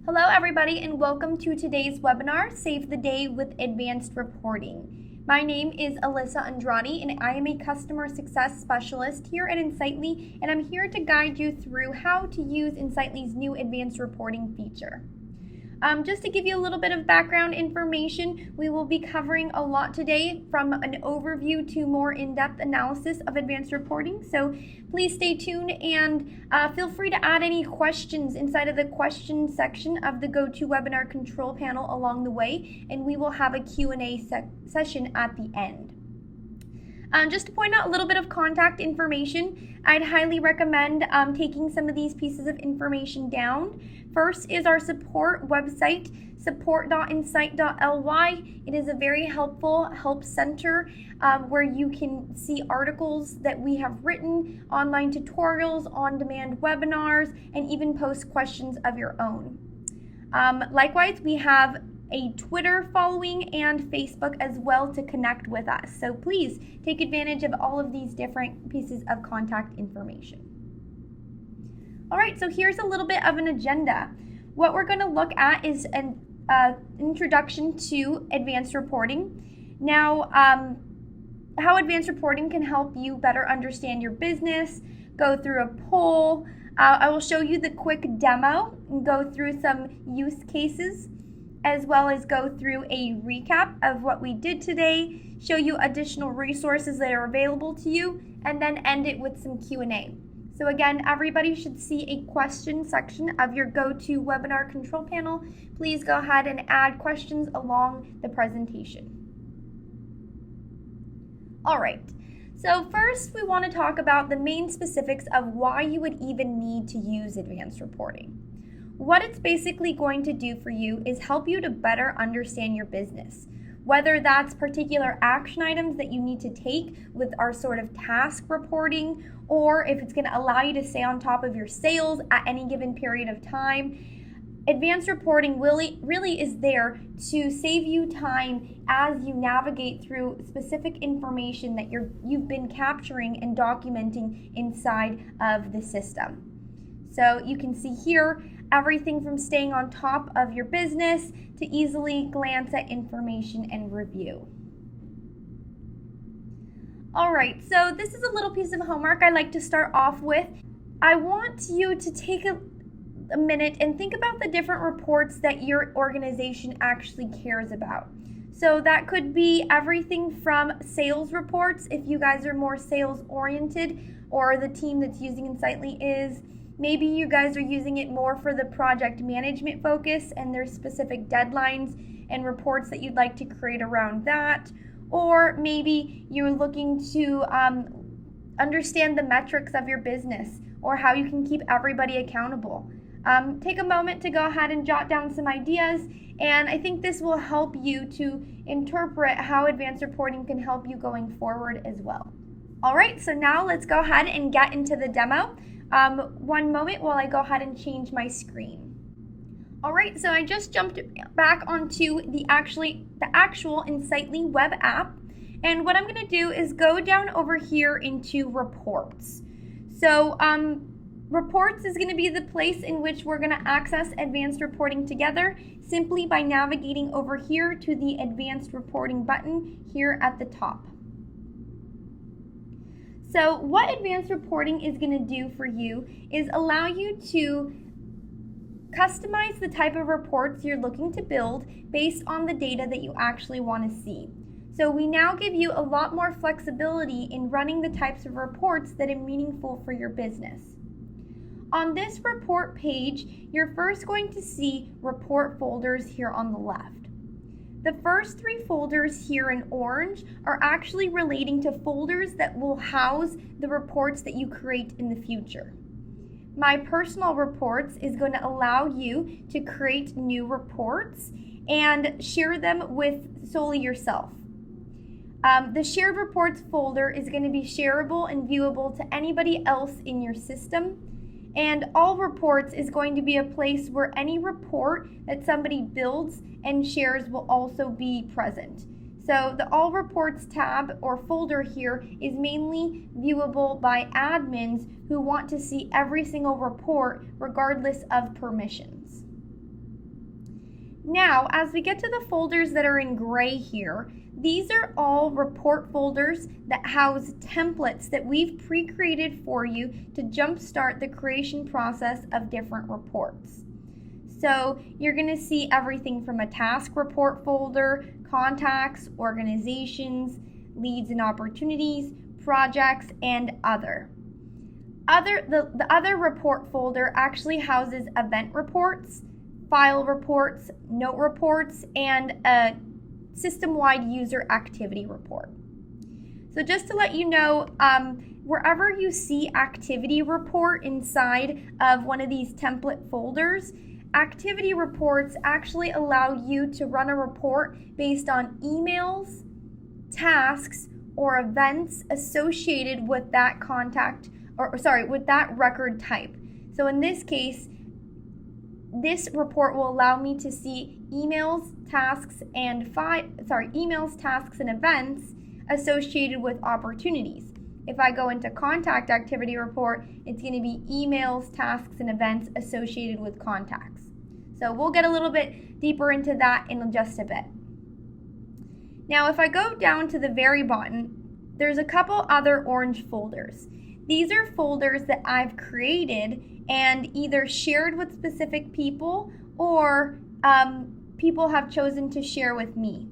Hello everybody and welcome to today's webinar, Save the Day with Advanced Reporting. My name is Alyssa Andrade and I am a Customer Success Specialist here at Insightly, and I'm here to guide you through how to use Insightly's new Advanced Reporting feature. Just to give you a little bit of background information, we will be covering a lot today, from an overview to more in-depth analysis of advanced reporting. So please stay tuned and feel free to add any questions inside of the question section of the GoToWebinar control panel along the way, and we will have a Q&A session at the end. Just to point out a little bit of contact information, I'd highly recommend taking some of these pieces of information down. First is our support website, support.insight.ly. It is a very helpful help center where you can see articles that we have written, online tutorials, on-demand webinars, and even post questions of your own. Likewise, we have a Twitter following and Facebook as well to connect with us. So please take advantage of all of these different pieces of contact information. All right, so here's a little bit of an agenda. What we're going to look at is an introduction to advanced reporting. Now, how advanced reporting can help you better understand your business, go through a poll. I will show you the quick demo and go through some use cases, as well as go through a recap of what we did today, show you additional resources that are available to you, and then end it with some Q&A. So again, everybody should see a question section of your GoToWebinar control panel. Please go ahead and add questions along the presentation. All right, so first we want to talk about the main specifics of why you would even need to use advanced reporting. What it's basically going to do for you is help you to better understand your business, whether that's particular action items that you need to take with our sort of task reporting, or if it's going to allow you to stay on top of your sales at any given period of time. Advanced reporting really is there to save you time as you navigate through specific information that you've been capturing and documenting inside of the system. So you can see here everything from staying on top of your business to easily glance at information and review. All right, so this is a little piece of homework I like to start off with. I want you to take a minute and think about the different reports that your organization actually cares about. So that could be everything from sales reports, if you guys are more sales oriented, or the team that's using Insightly is. Maybe you guys are using it more for the project management focus and there's specific deadlines and reports that you'd like to create around that. Or maybe you're looking to understand the metrics of your business or how you can keep everybody accountable. Take a moment to go ahead and jot down some ideas, and I think this will help you to interpret how advanced reporting can help you going forward as well. All right, so now let's go ahead and get into the demo. One moment while I go ahead and change my screen. All right, so I just jumped back onto the actual Insightly web app, and what I'm going to do is go down over here into reports. So reports is going to be the place in which we're going to access advanced reporting together, simply by navigating over here to the advanced reporting button here at the top. So what advanced reporting is going to do for you is allow you to customize the type of reports you're looking to build based on the data that you actually want to see. So we now give you a lot more flexibility in running the types of reports that are meaningful for your business. On this report page, you're first going to see report folders here on the left. The first three folders here in orange are actually relating to folders that will house the reports that you create in the future. My personal reports is going to allow you to create new reports and share them with solely yourself. The shared reports folder is going to be shareable and viewable to anybody else in your system. And all reports is going to be a place where any report that somebody builds and shares will also be present. So the All Reports tab or folder here is mainly viewable by admins who want to see every single report regardless of permissions. Now, as we get to the folders that are in gray here, these are all report folders that house templates that we've pre-created for you to jumpstart the creation process of different reports. So you're going to see everything from a task report folder, contacts, organizations, leads and opportunities, projects, and other. The other report folder actually houses event reports, file reports, note reports, and a system-wide user activity report. So just to let you know, wherever you see activity report inside of one of these template folders, activity reports actually allow you to run a report based on emails, tasks, or events associated with that with that record type. So in this case, this report will allow me to see emails, tasks, and events associated with opportunities. If I go into contact activity report, it's going to be emails, tasks, and events associated with contacts. So we'll get a little bit deeper into that in just a bit. Now, if I go down to the very bottom, there's a couple other orange folders. These are folders that I've created and either shared with specific people or people have chosen to share with me.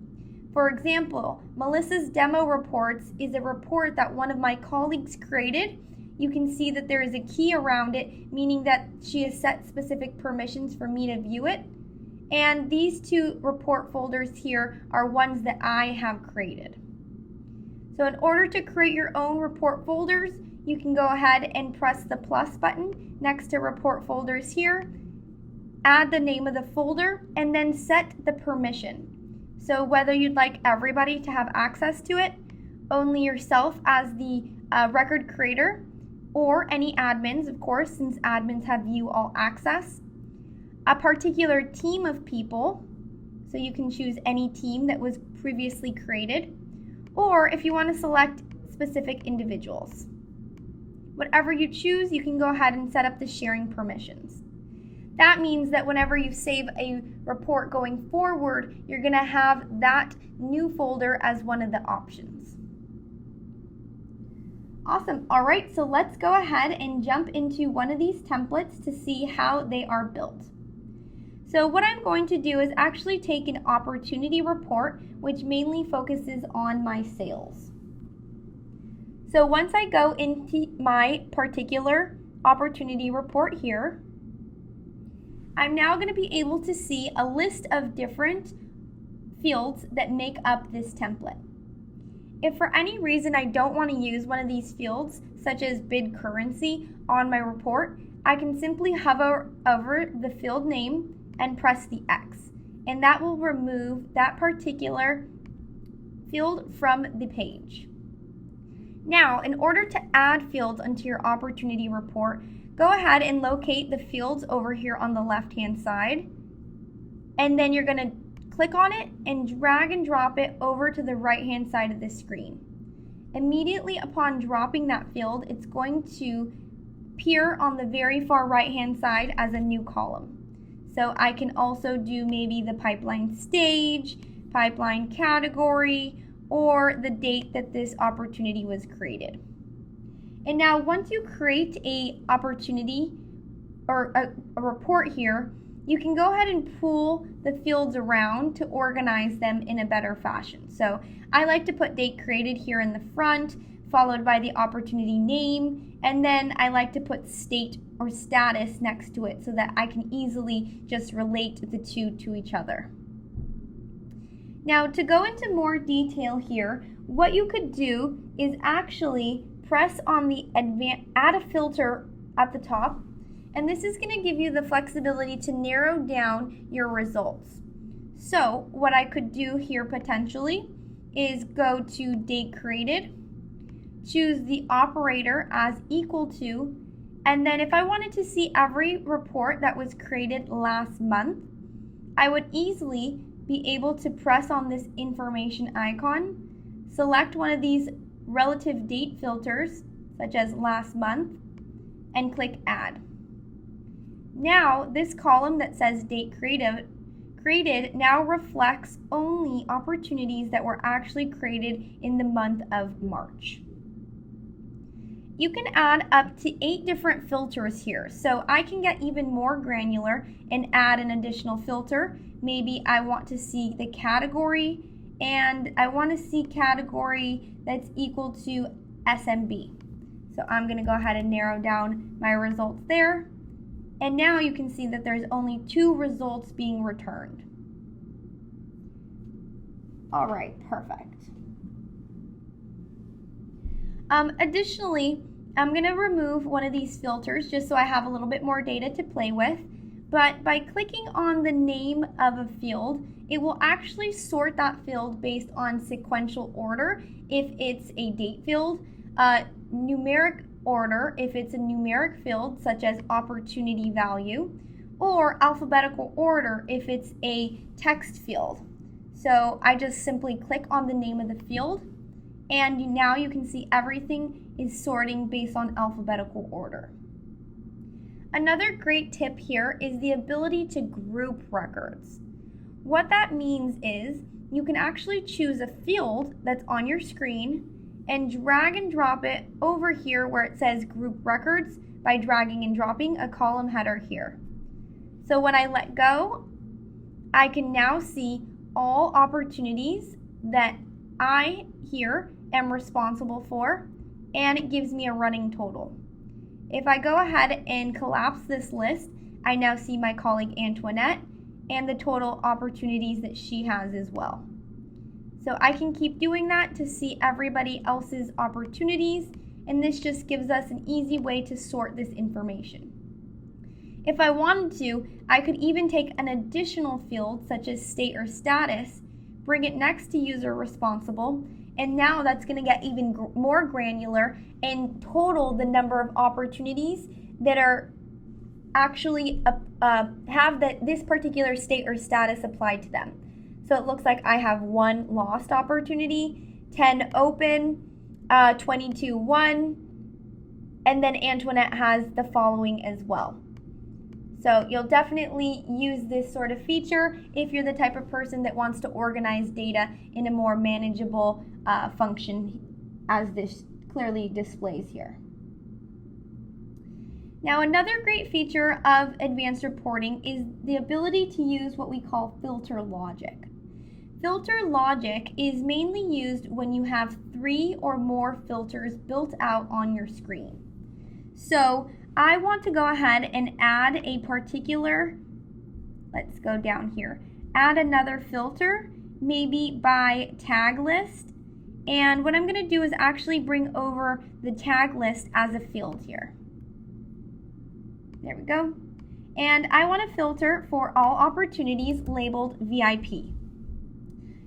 For example, Melissa's demo reports is a report that one of my colleagues created. You can see that there is a key around it, meaning that she has set specific permissions for me to view it. And these two report folders here are ones that I have created. So in order to create your own report folders, you can go ahead and press the plus button next to report folders here, add the name of the folder, and then set the permission. So whether you'd like everybody to have access to it, only yourself as the record creator, or any admins, of course, since admins have view all access, a particular team of people, so you can choose any team that was previously created, or if you want to select specific individuals. Whatever you choose, you can go ahead and set up the sharing permissions. That means that whenever you save a report going forward, you're going to have that new folder as one of the options. Awesome. All right, so let's go ahead and jump into one of these templates to see how they are built. So what I'm going to do is actually take an opportunity report, which mainly focuses on my sales. So once I go into my particular opportunity report here, I'm now going to be able to see a list of different fields that make up this template. If for any reason I don't want to use one of these fields, such as bid currency, on my report, I can simply hover over the field name and press the X, and that will remove that particular field from the page. Now, in order to add fields onto your opportunity report, go ahead and locate the fields over here on the left-hand side, and then you're going to click on it and drag and drop it over to the right-hand side of the screen. Immediately upon dropping that field, it's going to appear on the very far right-hand side as a new column. So I can also do maybe the pipeline stage, pipeline category, or the date that this opportunity was created. And now once you create a opportunity or a report here, you can go ahead and pull the fields around to organize them in a better fashion. So I like to put date created here in the front, followed by the opportunity name, and then I like to put state or status next to it so that I can easily just relate the two to each other. Now, to go into more detail here, what you could do is actually press on the add a filter at the top, and this is going to give you the flexibility to narrow down your results. So what I could do here potentially is go to date created, choose the operator as equal to, and then if I wanted to see every report that was created last month, I would easily be able to press on this information icon, select one of these relative date filters, such as last month, and click add. Now, this column that says date created created now reflects only opportunities that were actually created in the month of March. You can add up to 8 different filters here. So I can get even more granular and add an additional filter. Maybe I want to see the category, and I want to see category that's equal to SMB. So I'm going to go ahead and narrow down my results there. And now you can see that there's only 2 results being returned. All right, perfect. Additionally, I'm going to remove one of these filters just so I have a little bit more data to play with. But by clicking on the name of a field, it will actually sort that field based on sequential order if it's a date field, numeric order if it's a numeric field such as opportunity value, or alphabetical order if it's a text field. So I just simply click on the name of the field, and now you can see everything is sorting based on alphabetical order. Another great tip here is the ability to group records. What that means is you can actually choose a field that's on your screen and drag and drop it over here where it says group records by dragging and dropping a column header here. So when I let go, I can now see all opportunities that I here am responsible for, and it gives me a running total. If I go ahead and collapse this list, I now see my colleague Antoinette and the total opportunities that she has as well. So I can keep doing that to see everybody else's opportunities, and this just gives us an easy way to sort this information. If I wanted to, I could even take an additional field such as state or status, bring it next to user responsible, and now that's going to get even more granular and total the number of opportunities that are actually have this particular state or status applied to them. So it looks like I have 1 lost opportunity, 10 open, 22 won, and then Antoinette has the following as well. So you'll definitely use this sort of feature if you're the type of person that wants to organize data in a more manageable function, as this clearly displays here. Now, another great feature of advanced reporting is the ability to use what we call filter logic. Filter logic is mainly used when you have 3 or more filters built out on your screen. So I want to go ahead and add a particular, let's go down here, add another filter, maybe by tag list. And what I'm going to do is actually bring over the tag list as a field here. There we go. And I want to filter for all opportunities labeled VIP.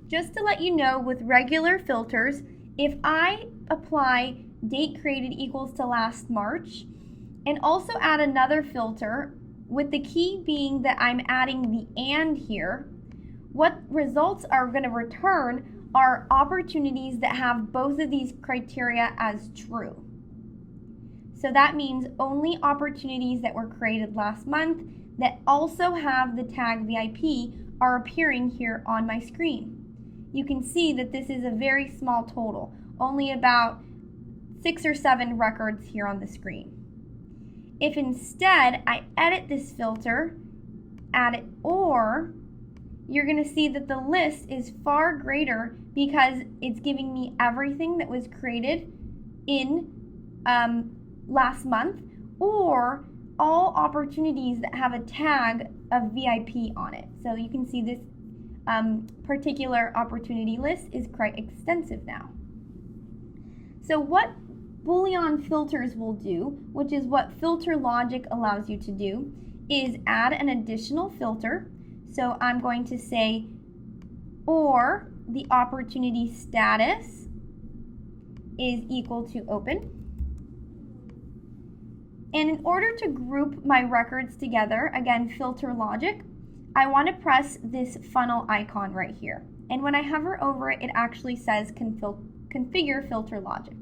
Just to let you know, with regular filters, if I apply date created equals to last March, and also add another filter, with the key being that I'm adding the and here, what results are going to return are opportunities that have both of these criteria as true. So that means only opportunities that were created last month that also have the tag VIP are appearing here on my screen. You can see that this is a very small total, only about 6 or 7 records here on the screen. If instead I edit this filter, add it or, you're going to see that the list is far greater because it's giving me everything that was created in last month, or all opportunities that have a tag of VIP on it. So you can see this particular opportunity list is quite extensive now. So what Boolean filters will do, which is what filter logic allows you to do, is add an additional filter. So I'm going to say, or the opportunity status is equal to open. And in order to group my records together, again, filter logic, I want to press this funnel icon right here. And when I hover over it, it actually says configure filter logic.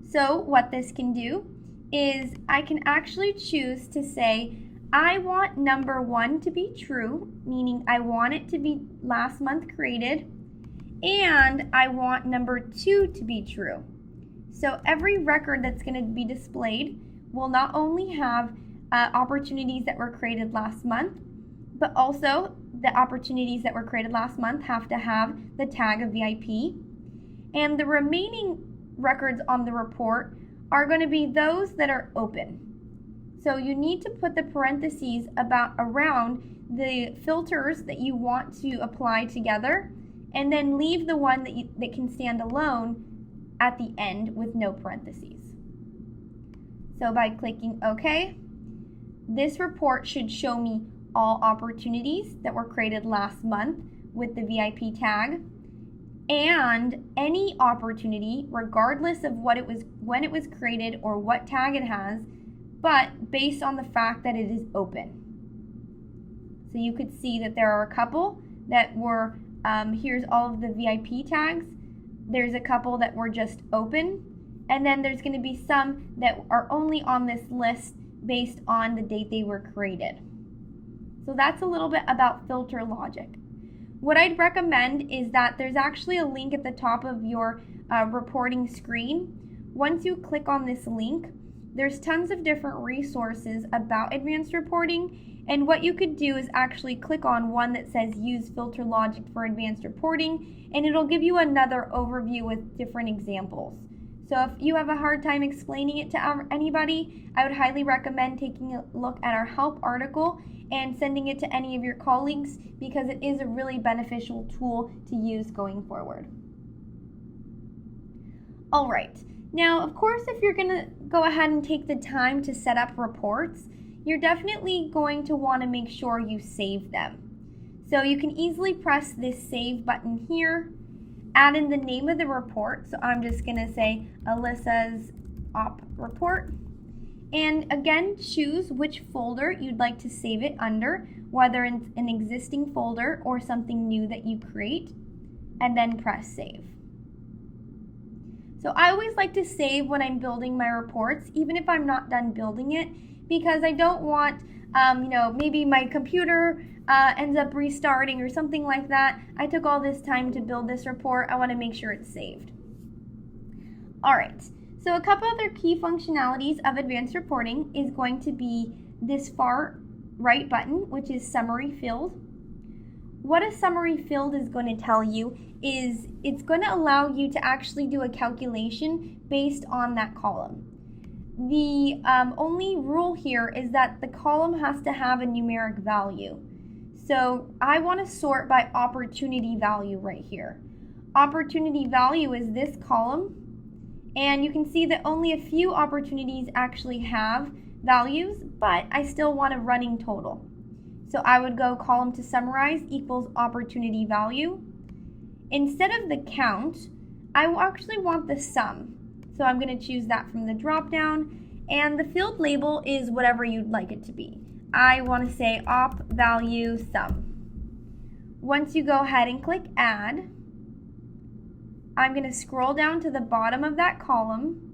So what this can do is I can actually choose to say, I want number 1 to be true, meaning I want it to be last month created, and I want number 2 to be true. So every record that's going to be displayed will not only have opportunities that were created last month, but also the opportunities that were created last month have to have the tag of VIP. And the remaining records on the report are going to be those that are open. So you need to put the parentheses around the filters that you want to apply together, and then leave the one that can stand alone at the end with no parentheses. So by clicking OK, this report should show me all opportunities that were created last month with the VIP tag, and any opportunity, regardless of when it was created or what tag it has, but based on the fact that it is open. So you could see that there are a couple that were, here's all of the VIP tags. There's a couple that were just open, and then there's going to be some that are only on this list based on the date they were created. So that's a little bit about filter logic. What I'd recommend is that there's actually a link at the top of your reporting screen. Once you click on this link, there's tons of different resources about advanced reporting, and what you could do is actually click on one that says use filter logic for advanced reporting, and it'll give you another overview with different examples. So if you have a hard time explaining it to anybody, I would highly recommend taking a look at our help article and sending it to any of your colleagues, because it is a really beneficial tool to use going forward. All right. Now, of course, if you're going to go ahead and take the time to set up reports, you're definitely going to want to make sure you save them. So you can easily press this save button here, add in the name of the report. So I'm just going to say Alyssa's op report. And again, choose which folder you'd like to save it under, whether it's an existing folder or something new that you create, and then press save. So I always like to save when I'm building my reports, even if I'm not done building it, because I don't want, maybe my computer ends up restarting or something like that. I took all this time to build this report. I want to make sure it's saved. All right, so a couple other key functionalities of advanced reporting is going to be this far right button, which is summary field. What a summary field is going to tell you is it's going to allow you to actually do a calculation based on that column. The only rule here is that the column has to have a numeric value. So I want to sort by opportunity value right here. Opportunity value is this column, and you can see that only a few opportunities actually have values, but I still want a running total. So I would go column to summarize equals opportunity value. Instead of the count, I actually want the sum. So I'm going to choose that from the drop down, and the field label is whatever you'd like it to be. I want to say op value sum. Once you go ahead and click add, I'm going to scroll down to the bottom of that column,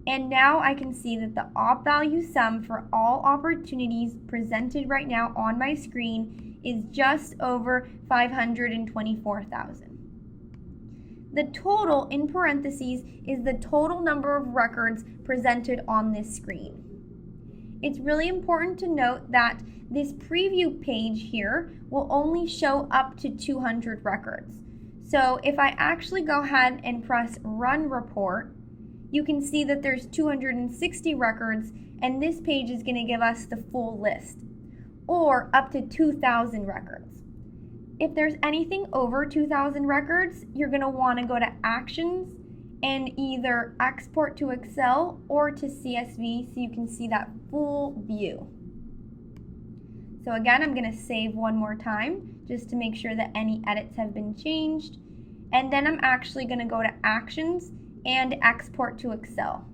and now I can see that the op value sum for all opportunities presented right now on my screen is just over 524,000. The total, in parentheses, is the total number of records presented on this screen. It's really important to note that this preview page here will only show up to 200 records. So if I actually go ahead and press Run Report, you can see that there's 260 records, and this page is going to give us the full list, or up to 2,000 records. If there's anything over 2,000 records, you're going to want to go to Actions and either export to Excel or to CSV so you can see that full view. So again, I'm going to save one more time just to make sure that any edits have been changed. And then I'm actually going to go to Actions and export to Excel.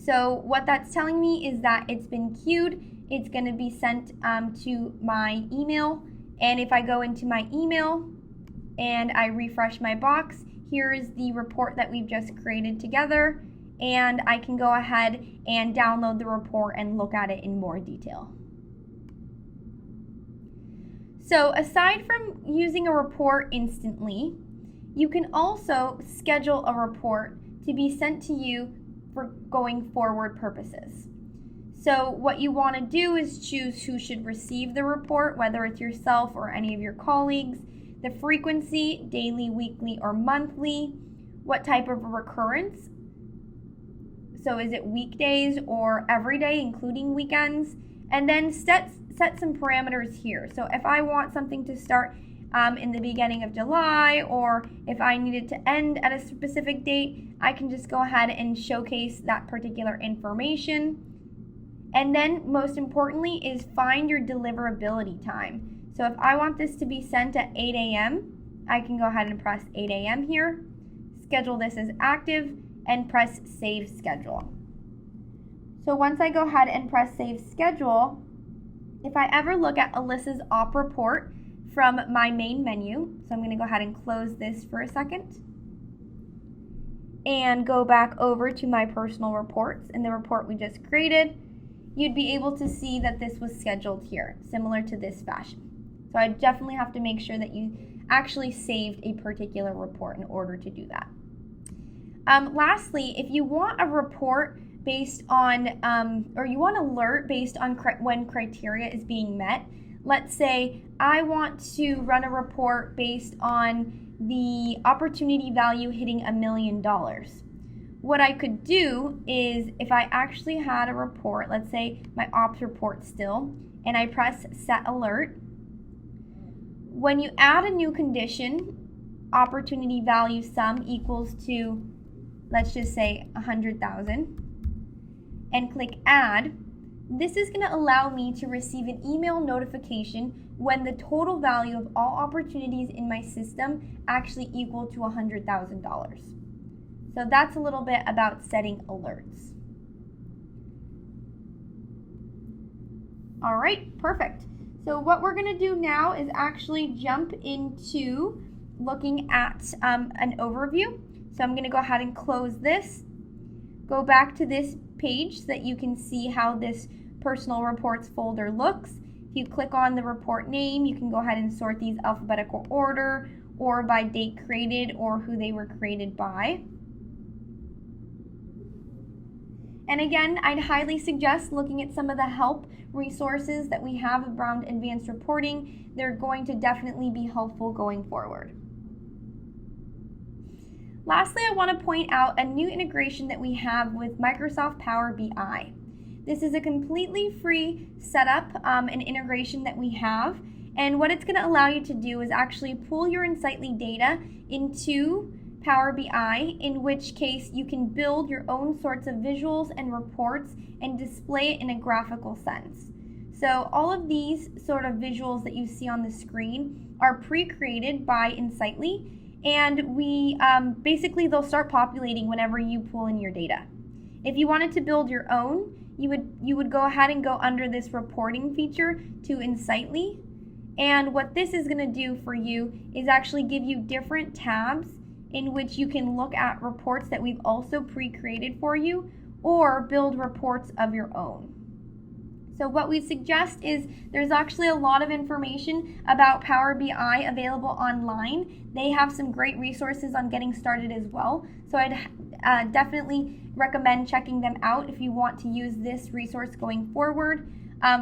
So what that's telling me is that it's been queued. It's going to be sent to my email. And if I go into my email and I refresh my box, here is the report that we've just created together. And I can go ahead and download the report and look at it in more detail. So aside from using a report instantly, you can also schedule a report to be sent to you for going forward purposes. So what you want to do is choose who should receive the report, whether it's yourself or any of your colleagues, the frequency, daily, weekly, or monthly, what type of recurrence. So is it weekdays or every day, including weekends? And then set some parameters here. So if I want something to start in the beginning of July, or if I need it to end at a specific date, I can just go ahead and showcase that particular information. And then most importantly is find your deliverability time. So if I want this to be sent at 8 a.m., I can go ahead and press 8 a.m. here, schedule this as active, and press Save Schedule. So once I go ahead and press Save Schedule, if I ever look at Alyssa's op report from my main menu, so I'm going to go ahead and close this for a second, and go back over to my personal reports in the report we just created, you'd be able to see that this was scheduled here, similar to this fashion. So I definitely have to make sure that you actually saved a particular report in order to do that. Lastly, if you want a report based on, or you want an alert based on when criteria is being met, let's say I want to run a report based on the opportunity value hitting $1 million. What I could do is if I actually had a report, let's say my ops report still, and I press Set Alert, when you add a new condition, opportunity value sum equals to, let's just say 100,000, and click Add, this is going to allow me to receive an email notification when the total value of all opportunities in my system actually equal to $100,000. So that's a little bit about setting alerts. All right, perfect. So what we're going to do now is actually jump into looking at an overview. So I'm going to go ahead and close this, go back to this page so that you can see how this personal reports folder looks. If you click on the report name, you can go ahead and sort these alphabetical order or by date created or who they were created by. And again, I'd highly suggest looking at some of the help resources that we have around advanced reporting. They're going to definitely be helpful going forward. Lastly, I want to point out a new integration that we have with Microsoft Power BI. This is a completely free setup and integration that we have. And what it's going to allow you to do is actually pull your Insightly data into Power BI, in which case you can build your own sorts of visuals and reports and display it in a graphical sense. So all of these sort of visuals that you see on the screen are pre-created by Insightly, and we basically they'll start populating whenever you pull in your data. If you wanted to build your own, you would go ahead and go under this reporting feature to Insightly, and what this is going to do for you is actually give you different tabs in which you can look at reports that we've also pre-created for you or build reports of your own. So what we suggest is there's actually a lot of information about Power BI available online. They have some great resources on getting started as well. So I'd definitely recommend checking them out if you want to use this resource going forward.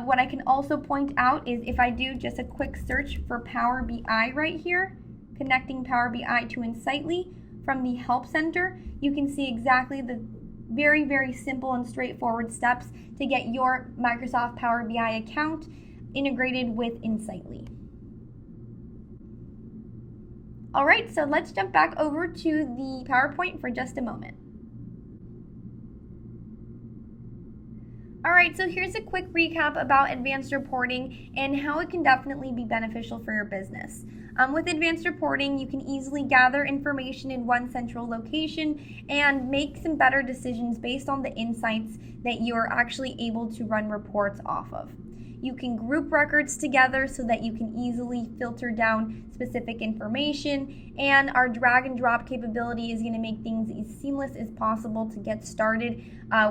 What I can also point out is if I do just a quick search for Power BI right here, connecting Power BI to Insightly from the Help Center, you can see exactly the very, very simple and straightforward steps to get your Microsoft Power BI account integrated with Insightly. All right, so let's jump back over to the PowerPoint for just a moment. All right, so here's a quick recap about advanced reporting and how it can definitely be beneficial for your business. With advanced reporting, you can easily gather information in one central location and make some better decisions based on the insights that you're actually able to run reports off of. You can group records together so that you can easily filter down specific information, and our drag and drop capability is going to make things as seamless as possible to get started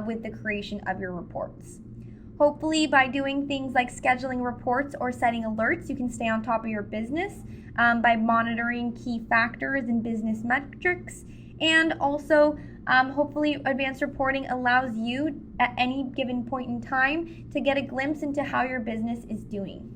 with the creation of your reports. Hopefully, by doing things like scheduling reports or setting alerts, you can stay on top of your business by monitoring key factors and business metrics. And also, hopefully, advanced reporting allows you at any given point in time to get a glimpse into how your business is doing.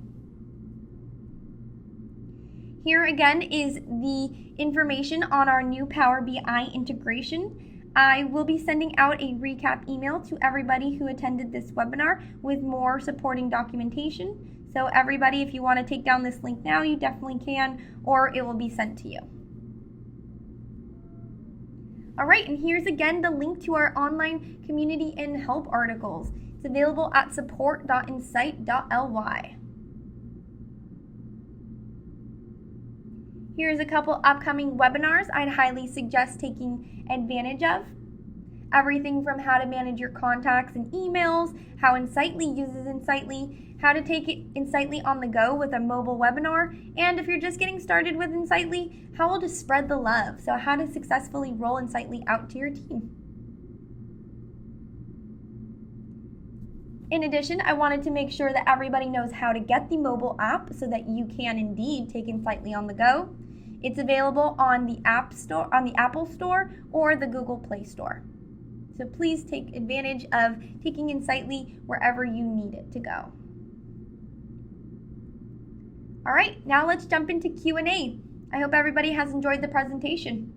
Here again is the information on our new Power BI integration. I will be sending out a recap email to everybody who attended this webinar with more supporting documentation. So everybody, if you want to take down this link now, you definitely can, or it will be sent to you. All right, and here's again the link to our online community and help articles. It's available at support.insight.ly. Here's a couple upcoming webinars I'd highly suggest taking advantage of. Everything from how to manage your contacts and emails, how Insightly uses Insightly, how to take it Insightly on the go with a mobile webinar, and if you're just getting started with Insightly, how to spread the love, so how to successfully roll Insightly out to your team. In addition, I wanted to make sure that everybody knows how to get the mobile app so that you can indeed take Insightly on the go. It's available on the App Store, on the Apple Store, or the Google Play Store. So please take advantage of taking Insightly wherever you need it to go. All right, now let's jump into Q&A. I hope everybody has enjoyed the presentation.